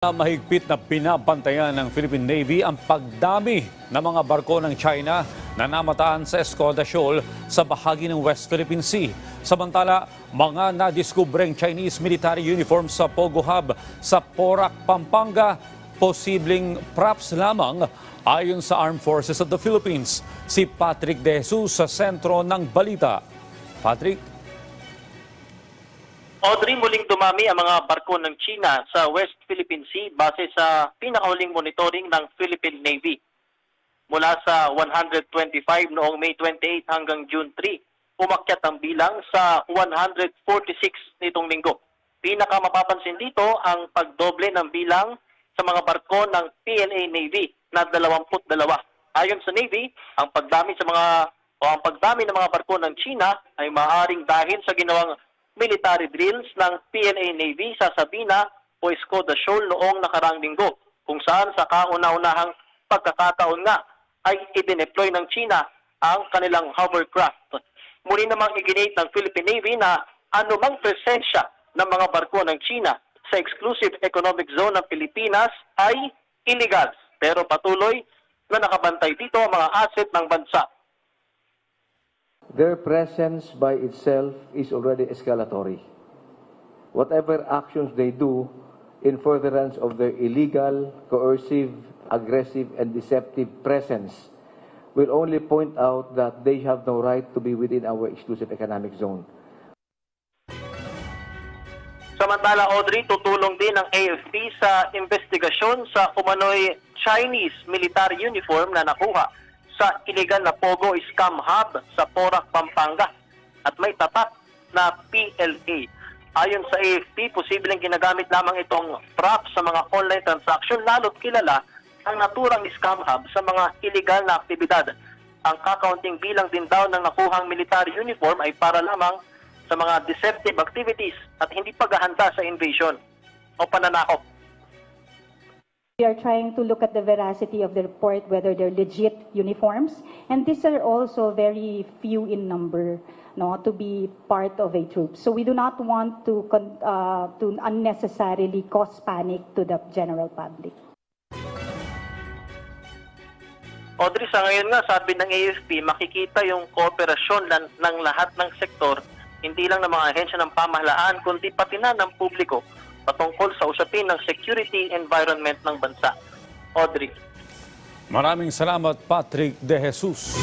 Mahigpit na binabantayan ng Philippine Navy ang pagdami ng mga barko ng China na namataan sa Escoda Shoal sa bahagi ng West Philippine Sea. Samantala, mga nadiskubreng Chinese military uniform sa Pogo Hub sa Porac, Pampanga, posibleng props lamang ayon sa Armed Forces of the Philippines. Si Patrick De Jesus sa sentro ng balita. Patrick? Audrey, muling dumami ang mga barko ng China sa West Philippine Sea base sa pinakahuling monitoring ng Philippine Navy. Mula sa 125 noong May 28 hanggang June 3, umakyat ang bilang sa 146 nitong linggo. Pinakamapapansin dito ang pagdoble ng bilang sa mga barko ng PLA Navy na 22. Ayon sa Navy, ang pagdami ng mga barko ng China ay maaaring dahil sa ginawang military drills ng PLA Navy sa Sabina o Escoda Shoal noong nakaraang linggo, kung saan sa kauna-unahang pagkakataon nga ay idineploy ng China ang kanilang hovercraft. Muli namang iginit ng Philippine Navy na anumang presensya ng mga barko ng China sa exclusive economic zone ng Pilipinas ay illegal, pero patuloy na nakabantay dito ang mga asset ng bansa. Their presence by itself is already escalatory. Whatever actions they do in furtherance of their illegal, coercive, aggressive, and deceptive presence will only point out that they have no right to be within our exclusive economic zone. Samantala, Audrey, tutulong din ang AFP sa investigasyon sa umano'y Chinese military uniform na nakuha sa illegal na Pogo Scam Hub sa Porac, Pampanga at may tatak na PLA. Ayon sa AFP, posibleng ginagamit lamang itong prop sa mga online transaction, lalo't kilala ang naturang scam hub sa mga illegal na aktibidad. Ang kakaunting bilang din daw ng nakuhang military uniform ay para lamang sa mga deceptive activities at hindi paghahanda sa invasion o pananakop. We are trying to look at the veracity of the report, whether they're legit uniforms, and these are also very few in number, no, to be part of a troop. So we do not want to unnecessarily cause panic to the general public. Audrey, sa ngayon nga, sabi ng AFP, makikita yung kooperasyon ng lahat ng sektor, hindi lang ng mga ahensya ng pamahalaan, kundi pati na ng publiko patungkol sa usapin ng security environment ng bansa. Audrey. Maraming salamat, Patrick De Jesus.